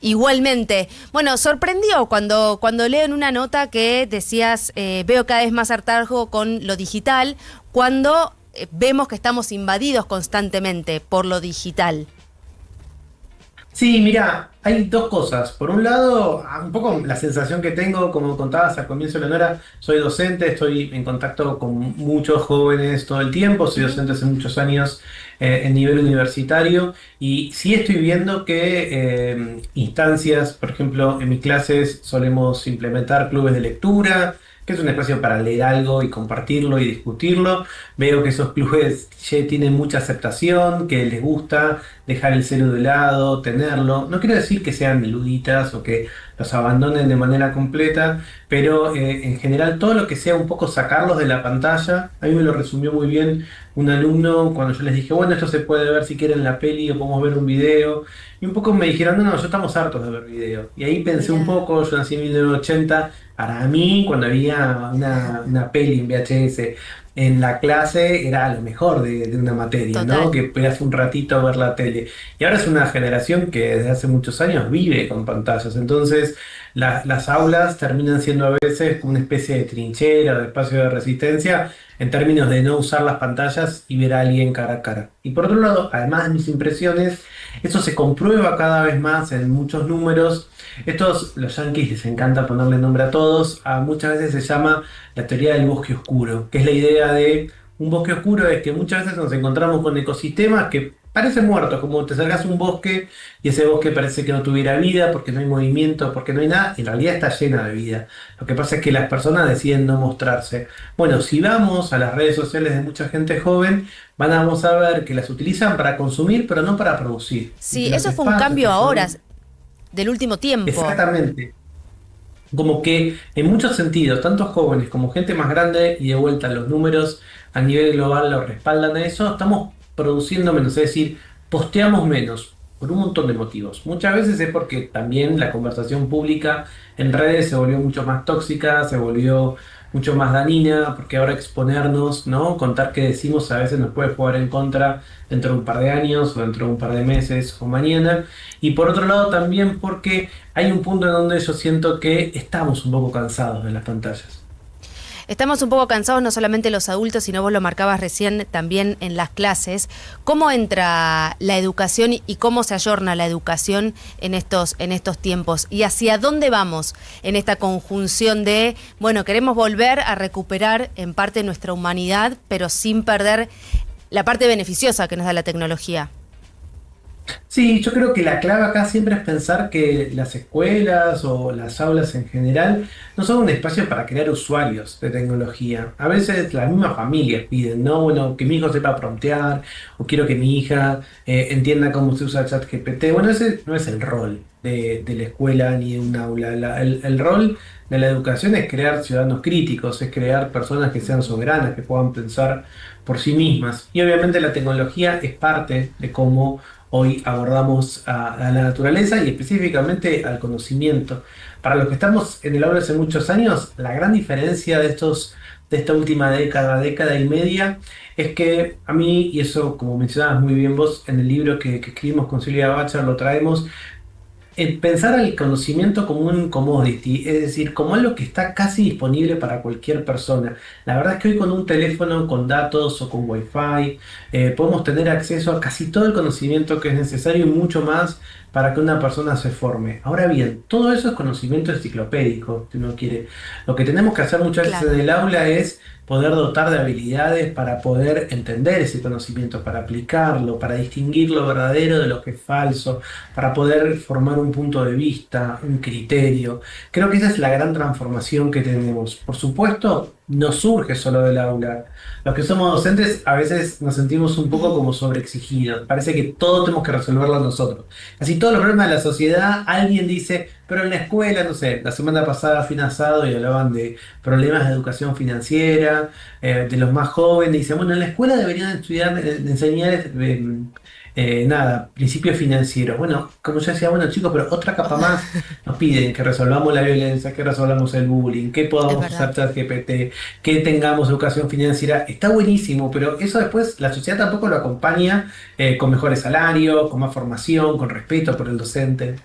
Igualmente. Bueno, sorprendió cuando leo en una nota que decías, veo cada vez más hartazgo con lo digital, cuando vemos que estamos invadidos constantemente por lo digital. Sí, mira, hay dos cosas. Por un lado, un poco la sensación que tengo, como contabas al comienzo, Leonora, soy docente, estoy en contacto con muchos jóvenes todo el tiempo, soy Ujú. docente hace muchos años en nivel universitario y sí estoy viendo que instancias, por ejemplo, en mis clases solemos implementar clubes de lectura, que es un espacio para leer algo y compartirlo y discutirlo. Veo que esos clubes ya tienen mucha aceptación, que les gusta dejar el celu de lado, tenerlo. No quiero decir que sean luditas o que los abandonen de manera completa, pero en general todo lo que sea un poco sacarlos de la pantalla, a mí me lo resumió muy bien un alumno cuando yo les dije, bueno, esto se puede ver si quieren la peli o podemos ver un video. Y un poco me dijeron, no, no, ya estamos hartos de ver video. Y ahí pensé un Mira, poco, yo nací en 1980, para mí cuando había una peli en VHS en la clase era lo mejor de una materia, ¿no? total. Que podías un ratito ver la tele. Y ahora es una generación que desde hace muchos años vive con pantallas. Entonces, las aulas terminan siendo a veces como una especie de trinchera o de espacio de resistencia en términos de no usar las pantallas y ver a alguien cara a cara. Y por otro lado, además de mis impresiones, eso se comprueba cada vez más en muchos números. Estos, los yanquis les encanta ponerle nombre a todos. Muchas veces se llama la teoría del bosque oscuro, que es la idea de un bosque oscuro es que muchas veces nos encontramos con ecosistemas que parecen muertos, como te acercas a un bosque y ese bosque parece que no tuviera vida porque no hay movimiento, porque no hay nada, y en realidad está llena de vida. Lo que pasa es que las personas deciden no mostrarse. Bueno, si vamos a las redes sociales de mucha gente joven, vamos a ver que las utilizan para consumir, pero no para producir. Y Sí, que los eso fue un espacios cambio que ahora, son del último tiempo. exactamente como que en muchos sentidos, tanto jóvenes como gente más grande, y de vuelta los números a nivel global lo respaldan a eso, estamos produciendo menos, es decir, posteamos menos por un montón de motivos. Muchas veces es porque también la conversación pública en redes se volvió mucho más tóxica, se volvió mucho más dañina, porque ahora exponernos, ¿no? Contar qué decimos a veces nos puede jugar en contra dentro de un par de años o dentro de un par de meses o mañana. Y por otro lado también porque hay un punto en donde yo siento que estamos un poco cansados de las pantallas. Estamos un poco cansados, no solamente los adultos, sino vos lo marcabas recién también en las clases. ¿Cómo entra la educación y cómo se ayorna la educación en estos tiempos? ¿Y hacia dónde vamos en esta conjunción de, bueno, queremos volver a recuperar en parte nuestra humanidad, pero sin perder la parte beneficiosa que nos da la tecnología? Sí, yo creo que la clave acá siempre es pensar que las escuelas o las aulas en general no son un espacio para crear usuarios de tecnología. A veces las mismas familias piden, ¿no? Bueno, que mi hijo sepa promptear o quiero que mi hija entienda cómo se usa ChatGPT. Bueno, ese no es el rol de la escuela ni de un aula. El rol de la educación es crear ciudadanos críticos, es crear personas que sean soberanas, que puedan pensar por sí mismas. Y obviamente la tecnología es parte de cómo hoy abordamos a la naturaleza y específicamente al conocimiento. Para los que estamos en el aula hace muchos años, la gran diferencia de esta última década, década y media, es que a mí, y eso como mencionabas muy bien vos en el libro que escribimos con Silvia Bacher, lo traemos, el pensar al conocimiento como un commodity, es decir, como algo que está casi disponible para cualquier persona. La verdad es que hoy con un teléfono, con datos o con wifi, podemos tener acceso a casi todo el conocimiento que es necesario y mucho más para que una persona se forme. Ahora bien, todo eso es conocimiento enciclopédico, si uno quiere. Lo que tenemos que hacer muchas veces Claro. en el aula es poder dotar de habilidades para poder entender ese conocimiento, para aplicarlo, para distinguir lo verdadero de lo que es falso, para poder formar un punto de vista, un criterio. Creo que esa es la gran transformación que tenemos. Por supuesto, no surge solo del aula. Los que somos docentes a veces nos sentimos un poco como sobreexigidos. Parece que todo tenemos que resolverlo nosotros. Casi todos los problemas de la sociedad, alguien dice, pero en la escuela, no sé, la semana pasada fui a un asado y hablaban de problemas de educación financiera, de los más jóvenes, y dicen, bueno, en la escuela deberían estudiar, enseñar nada, principios financieros. Bueno, como yo decía, bueno chicos, pero otra capa más nos piden que resolvamos la violencia, que resolvamos el bullying, que Es podamos verdad. usar ChatGPT, que tengamos educación financiera. Está buenísimo, pero eso después la sociedad tampoco lo acompaña con mejores salarios, con más formación, con respeto por el docente.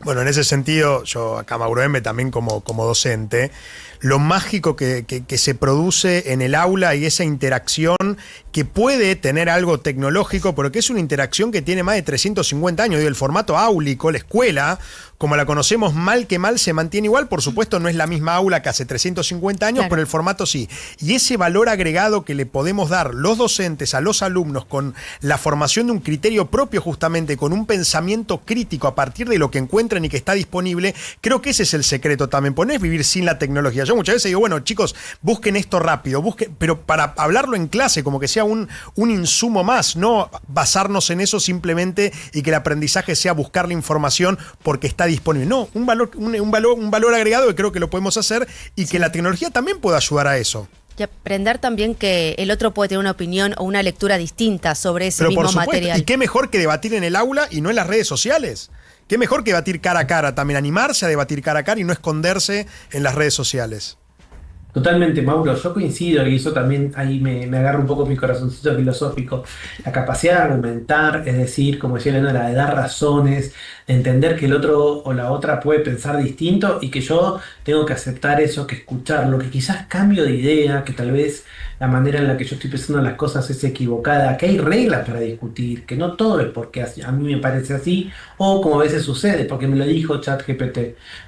Bueno, en ese sentido, yo acá Mauro M. también como docente, lo mágico que se produce en el aula y esa interacción que puede tener algo tecnológico, pero que es una interacción que tiene más de 350 años. Y el formato áulico, la escuela, como la conocemos, mal que mal se mantiene igual. Por supuesto, no es la misma aula que hace 350 años, claro, pero el formato sí. Y ese valor agregado que le podemos dar los docentes a los alumnos con la formación de un criterio propio, justamente, con un pensamiento crítico a partir de lo que encuentran y que está disponible, creo que ese es el secreto también. No es vivir sin la tecnología. Yo muchas veces digo, bueno, chicos, busquen esto rápido, pero para hablarlo en clase, como que sea un insumo más, no basarnos en eso simplemente y que el aprendizaje sea buscar la información porque está disponible. No, un valor agregado que creo que lo podemos hacer y que la tecnología también puede ayudar a eso. Y aprender también que el otro puede tener una opinión o una lectura distinta sobre ese mismo material. Y qué mejor que debatir en el aula y no en las redes sociales. Qué mejor que debatir cara a cara, también animarse a debatir cara a cara y no esconderse en las redes sociales. Totalmente, Mauro, yo coincido y eso también ahí me agarra un poco mi corazoncito filosófico. La capacidad de argumentar, es decir, como decía Elena, la de dar razones, de entender que el otro o la otra puede pensar distinto y que yo tengo que aceptar eso, que escucharlo, que quizás cambio de idea, que tal vez la manera en la que yo estoy pensando las cosas es equivocada, que hay reglas para discutir, que no todo es porque a mí me parece así o como a veces sucede, porque me lo dijo ChatGPT.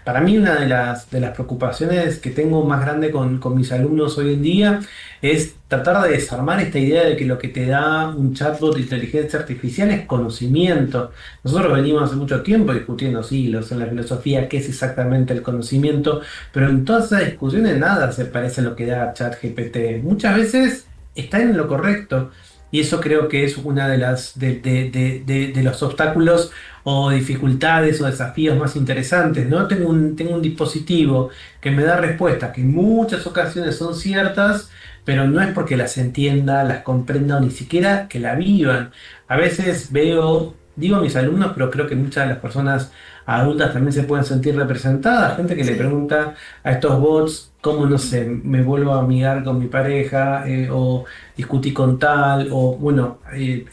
Para mí una de las preocupaciones que tengo más grande con mis alumnos hoy en día es tratar de desarmar esta idea de que lo que te da un chatbot de inteligencia artificial es conocimiento. Nosotros venimos hace mucho tiempo discutiendo siglos en la filosofía qué es exactamente el conocimiento, pero en todas esas discusiones nada se parece a lo que da ChatGPT. Muchas veces está en lo correcto y eso creo que es una de los obstáculos o dificultades o desafíos más interesantes, ¿no? Tengo un dispositivo que me da respuestas que en muchas ocasiones son ciertas, pero no es porque las entienda, las comprenda o ni siquiera que la vivan. A veces digo a mis alumnos, pero creo que muchas de las personas adultas también se pueden sentir representadas, gente que le pregunta a estos bots cómo, no sé, me vuelvo a amigar con mi pareja o discutí con tal, o bueno,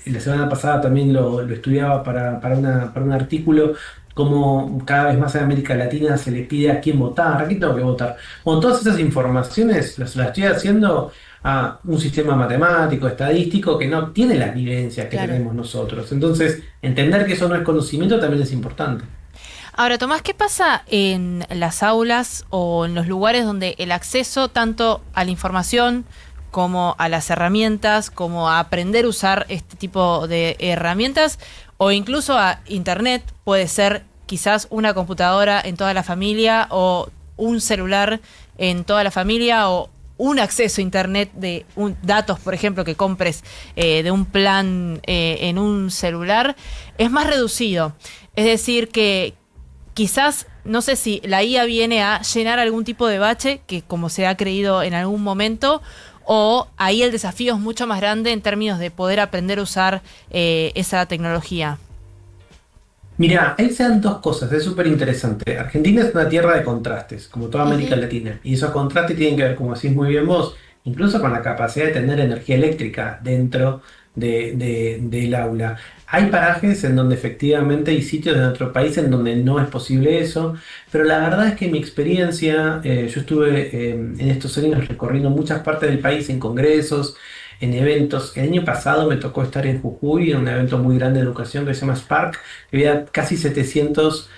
la semana pasada también lo estudiaba para un artículo, cómo cada vez más en América Latina se le pide a quién votar, a quién tengo que votar. Bueno, todas esas informaciones las estoy haciendo a un sistema matemático, estadístico, que no tiene las vivencias que tenemos nosotros. Entonces, entender que eso no es conocimiento también es importante. Ahora, Tomás, ¿qué pasa en las aulas o en los lugares donde el acceso tanto a la información como a las herramientas, como a aprender a usar este tipo de herramientas o incluso a Internet, puede ser quizás una computadora en toda la familia o un celular en toda la familia o un acceso a Internet de datos, por ejemplo, que compres de un plan en un celular, es más reducido? Es decir, que quizás, no sé si la IA viene a llenar algún tipo de bache, que como se ha creído en algún momento, o ahí el desafío es mucho más grande en términos de poder aprender a usar esa tecnología. Mirá, ahí se dan dos cosas, es súper interesante. Argentina es una tierra de contrastes, como toda América Latina, y esos contrastes tienen que ver, como decís muy bien vos, incluso con la capacidad de tener energía eléctrica dentro del aula. Hay parajes en donde efectivamente hay sitios de nuestro país en donde no es posible eso, pero la verdad es que mi experiencia, yo estuve en estos años recorriendo muchas partes del país en congresos, en eventos. El año pasado me tocó estar en Jujuy en un evento muy grande de educación que se llama Spark, que había casi 700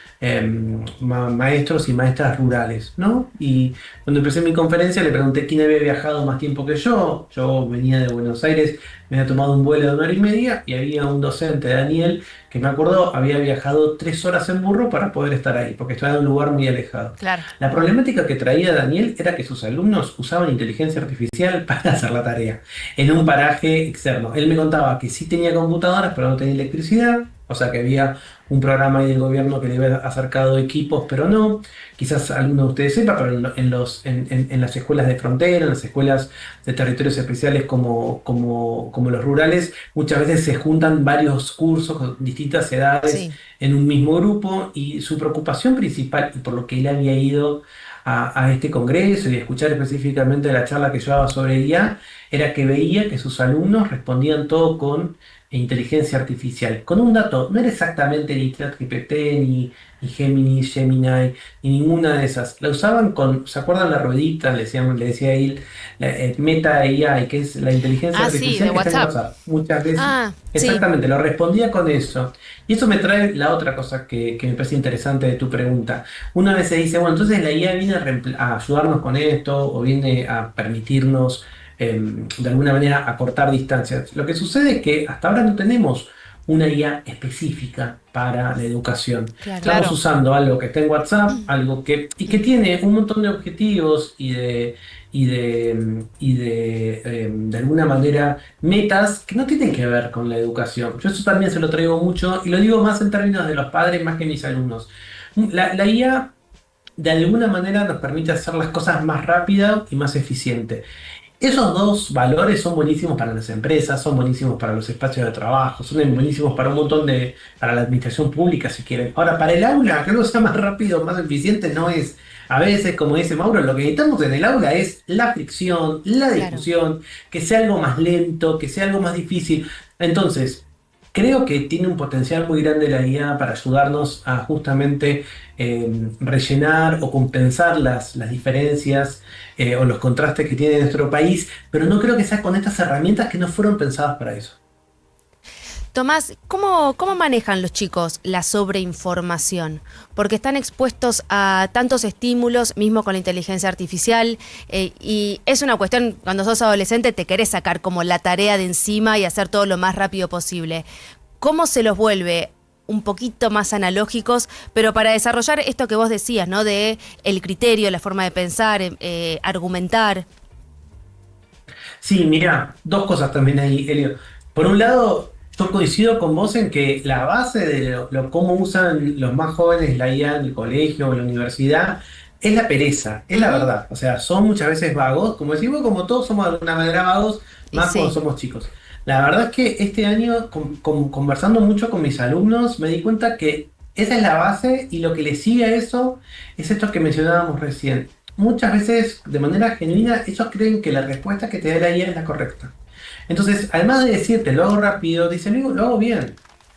maestros y maestras rurales, ¿no? Y cuando empecé mi conferencia le pregunté quién había viajado más tiempo que yo. Yo venía de Buenos Aires, me había tomado un vuelo de 1 hora y media y había un docente, Daniel, que me acordó, había viajado 3 horas en burro para poder estar ahí, porque estaba en un lugar muy alejado. Claro. La problemática que traía Daniel era que sus alumnos usaban inteligencia artificial para hacer la tarea en un paraje externo. Él me contaba que sí tenía computadoras, pero no tenía electricidad. O sea que había un programa ahí del gobierno que le había acercado equipos, pero no. Quizás alguno de ustedes sepa, pero en las escuelas de frontera, en las escuelas de territorios especiales como los rurales, muchas veces se juntan varios cursos con distintas edades en un mismo grupo, y su preocupación principal, y por lo que él había ido a este congreso y a escuchar específicamente la charla que yo daba sobre IA, era que veía que sus alumnos respondían todo con inteligencia artificial. Con un dato, no era exactamente ni ChatGPT, ni Gemini, ni ninguna de esas. La usaban con, ¿se acuerdan la ruedita? Le decía ahí, Meta AI, que es la inteligencia Ah, sí, artificial de que está en WhatsApp. WhatsApp. Muchas veces. Sí. Exactamente, lo respondía con eso. Y eso me trae la otra cosa que me parece interesante de tu pregunta. Una vez se dice, bueno, entonces la IA viene a ayudarnos con esto o viene a permitirnos de alguna manera acortar distancias. Lo que sucede es que hasta ahora no tenemos una IA específica para la educación. Claro. Estamos Claro. usando algo que está en WhatsApp, y que tiene un montón de objetivos de alguna manera metas que no tienen que ver con la educación. Yo eso también se lo traigo mucho y lo digo más en términos de los padres más que mis alumnos. La IA de alguna manera nos permite hacer las cosas más rápido y más eficiente. Esos dos valores son buenísimos para las empresas, son buenísimos para los espacios de trabajo, son buenísimos para un montón para la administración pública si quieren. Ahora, para el aula, que algo sea más rápido, más eficiente, no es. A veces, como dice Mauro, lo que necesitamos en el aula es la fricción, la Claro. discusión, que sea algo más lento, que sea algo más difícil. Entonces, creo que tiene un potencial muy grande la IA para ayudarnos a justamente rellenar o compensar las diferencias o los contrastes que tiene nuestro país, pero no creo que sea con estas herramientas que no fueron pensadas para eso. Tomás, ¿cómo manejan los chicos la sobreinformación? Porque están expuestos a tantos estímulos, mismo con la inteligencia artificial, y es una cuestión, cuando sos adolescente te querés sacar como la tarea de encima y hacer todo lo más rápido posible. ¿Cómo se los vuelve un poquito más analógicos, pero para desarrollar esto que vos decías, ¿no? De el criterio, la forma de pensar, argumentar. Sí, mira, dos cosas también ahí, Elio. Por un lado, yo coincido con vos en que la base de cómo usan los más jóvenes la IA en el colegio o en la universidad es la pereza, es la Ujú. verdad. O sea, son muchas veces vagos, como decimos, como todos somos de alguna manera vagos, Y más cuando sí, somos chicos. La verdad es que este año, conversando mucho con mis alumnos, me di cuenta que esa es la base y lo que le sigue a eso es esto que mencionábamos recién. Muchas veces, de manera genuina, ellos creen que la respuesta que te da la IA es la correcta. Entonces, además de decirte lo hago rápido, dicen lo hago bien.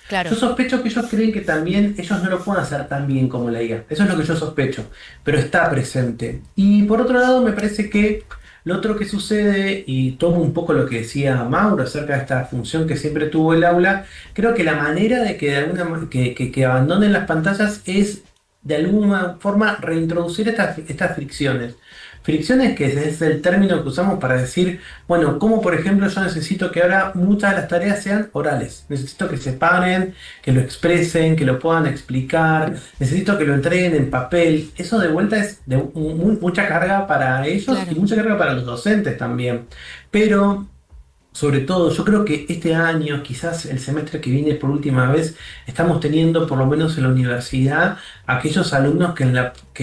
claro. Yo sospecho que ellos creen que también ellos no lo pueden hacer tan bien como la IA. Eso es lo que yo sospecho, pero está presente. Y por otro lado, me parece que lo otro que sucede, y tomo un poco lo que decía Mauro acerca de esta función que siempre tuvo el aula, creo que la manera de que, de alguna, que abandonen las pantallas es de alguna forma reintroducir estas fricciones. Fricciones que es el término que usamos para decir, bueno, como por ejemplo yo necesito que ahora muchas de las tareas sean orales. Necesito que se paren, que lo expresen, que lo puedan explicar. Necesito que lo entreguen en papel. Eso de vuelta es de mucha carga para ellos y Claro. mucha carga para los docentes también. Pero sobre todo, yo creo que este año, quizás el semestre que viene por última vez, estamos teniendo, por lo menos en la universidad, aquellos alumnos que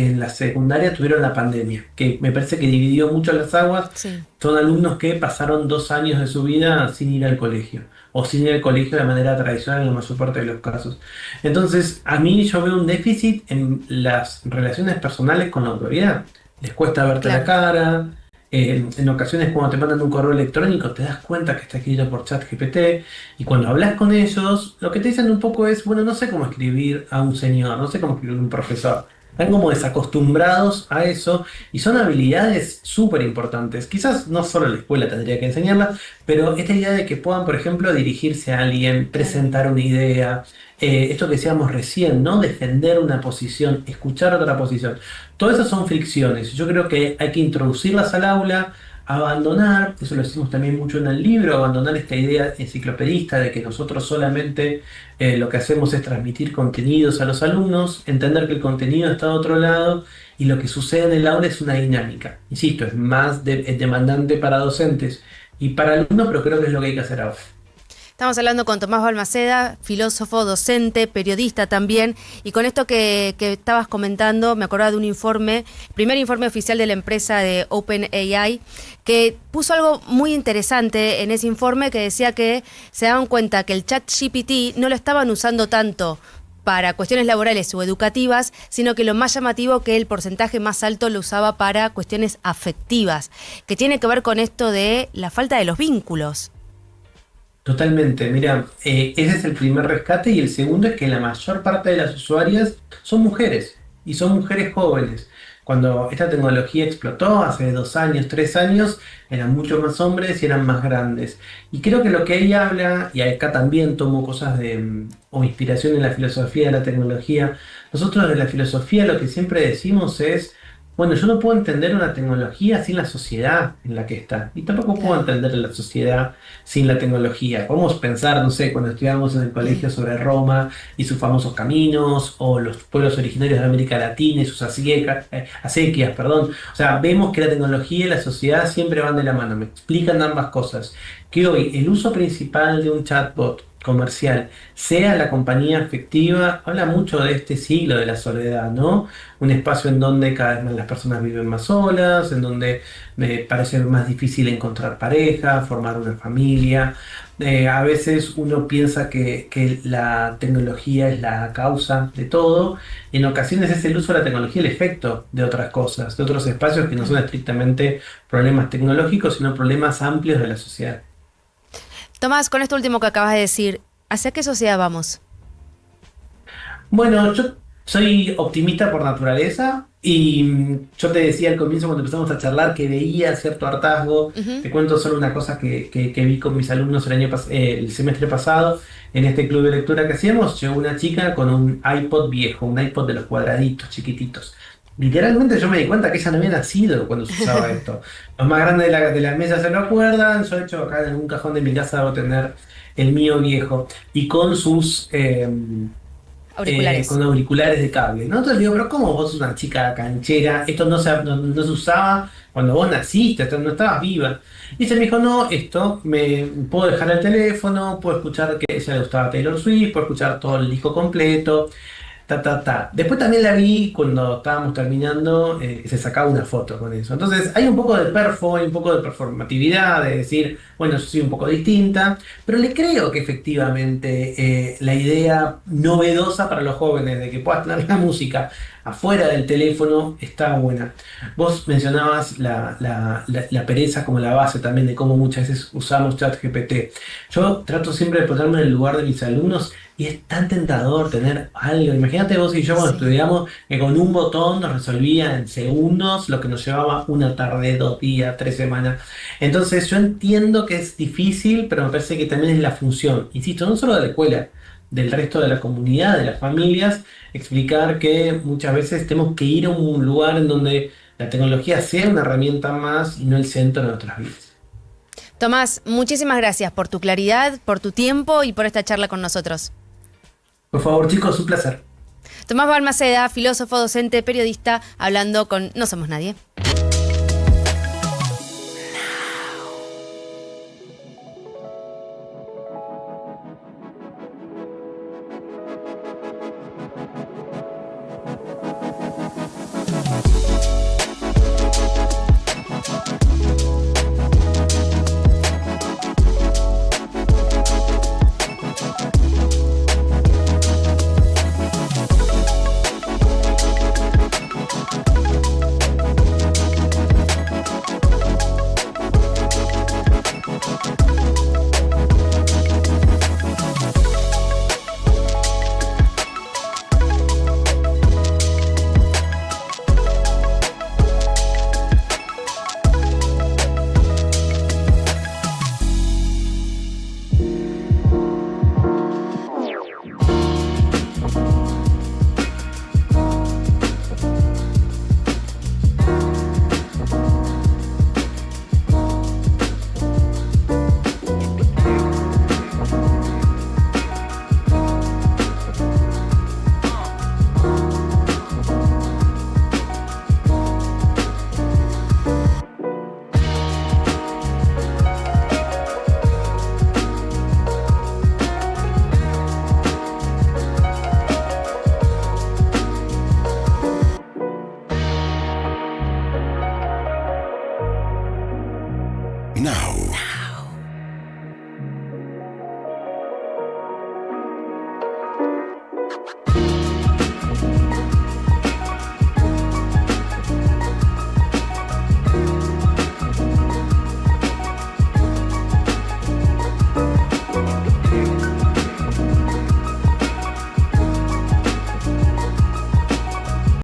en la secundaria tuvieron la pandemia, que me parece que dividió mucho las aguas. Sí. Son alumnos que pasaron 2 años de su vida sin ir al colegio, o sin ir al colegio de manera tradicional en la mayor parte de los casos. Entonces, a mí yo veo un déficit en las relaciones personales con la autoridad. Les cuesta verte la Claro. cara. En ocasiones cuando te mandan un correo electrónico te das cuenta que está escrito por ChatGPT y cuando hablas con ellos lo que te dicen un poco es, bueno, no sé cómo escribir a un señor, no sé cómo escribir a un profesor. Están como desacostumbrados a eso y son habilidades súper importantes. Quizás no solo la escuela tendría que enseñarlas, pero esta idea de que puedan, por ejemplo, dirigirse a alguien, Claro. presentar una idea, esto que decíamos recién, ¿no? Defender una posición, escuchar otra posición. Todas esas son fricciones. Yo creo que hay que introducirlas al aula, abandonar, eso lo decimos también mucho en el libro, abandonar esta idea enciclopedista de que nosotros solamente lo que hacemos es transmitir contenidos a los alumnos, entender que el contenido está de otro lado y lo que sucede en el aula es una dinámica. Insisto, es más es demandante para docentes y para alumnos, pero creo que es lo que hay que hacer ahora. Estamos hablando con Tomás Balmaceda, filósofo, docente, periodista también, y con esto que estabas comentando, me acordaba de un informe, primer informe oficial de la empresa de OpenAI, que puso algo muy interesante en ese informe que decía que se daban cuenta que el ChatGPT no lo estaban usando tanto para cuestiones laborales o educativas, sino que lo más llamativo que el porcentaje más alto lo usaba para cuestiones afectivas, que tiene que ver con esto de la falta de los vínculos. Totalmente, mira, ese es el primer rescate y el segundo es que la mayor parte de las usuarias son mujeres y son mujeres jóvenes. Cuando esta tecnología explotó hace 2 años, 3 años, eran mucho más hombres y eran más grandes. Y creo que lo que ahí habla, y acá también tomo cosas o inspiración en la filosofía de la tecnología, nosotros de la filosofía lo que siempre decimos es, bueno, yo no puedo entender una tecnología sin la sociedad en la que está. Y tampoco puedo Claro. entender la sociedad sin la tecnología. Podemos pensar, no sé, cuando estudiábamos en el colegio sobre Roma y sus famosos caminos, o los pueblos originarios de América Latina y sus acequias, perdón. O sea, vemos que la tecnología y la sociedad siempre van de la mano. Me explican ambas cosas. Que hoy el uso principal de un chatbot comercial sea la compañía afectiva, habla mucho de este siglo de la soledad, ¿no? Un espacio en donde cada vez más las personas viven más solas, en donde me parece más difícil encontrar pareja, formar una familia. A veces uno piensa que la tecnología es la causa de todo. En ocasiones es el uso de la tecnología el efecto de otras cosas, de otros espacios que no son estrictamente problemas tecnológicos, sino problemas amplios de la sociedad. Tomás, con esto último que acabas de decir, ¿hacia qué sociedad vamos? Bueno, yo soy optimista por naturaleza y yo te decía al comienzo cuando empezamos a charlar que veía cierto hartazgo. Ujú. Te cuento solo una cosa que vi con mis alumnos el semestre pasado en este club de lectura que hacíamos. Llegó una chica con un iPod viejo, un iPod de los cuadraditos, chiquititos. Literalmente yo me di cuenta que ella no había nacido cuando se usaba esto. Los más grandes de la mesa se lo acuerdan. Yo, de hecho, acá en algún cajón de mi casa debo tener el mío viejo y con sus Auriculares. con auriculares de cable, ¿no? Entonces digo, pero ¿cómo vos sos una chica canchera? Esto no se usaba cuando vos naciste, esto no estabas viva. Y ella me dijo, no, esto me puedo dejar el teléfono, puedo escuchar que a ella le gustaba Taylor Swift, puedo escuchar todo el disco completo. Ta, ta, ta. Después también la vi cuando estábamos terminando, que se sacaba una foto con eso. Entonces hay un poco de hay un poco de performatividad, de decir, bueno, yo soy un poco distinta, pero le creo que efectivamente la idea novedosa para los jóvenes de que puedas tener la música afuera del teléfono está buena. Vos mencionabas la pereza como la base también de cómo muchas veces usamos ChatGPT. Yo trato siempre de ponerme en el lugar de mis alumnos y es tan tentador tener algo. Imagínate vos y yo cuando Sí. estudiamos que con un botón nos resolvía en segundos lo que nos llevaba una tarde, 2 días, 3 semanas. Entonces yo entiendo que es difícil, pero me parece que también es la función, insisto, no solo de la escuela, del resto de la comunidad, de las familias, explicar que muchas veces tenemos que ir a un lugar en donde la tecnología sea una herramienta más y no el centro de nuestras vidas. Tomás, muchísimas gracias por tu claridad, por tu tiempo y por esta charla con nosotros. Por favor, chicos, un placer. Tomás Balmaceda, filósofo, docente, periodista, hablando con No Somos Nadie.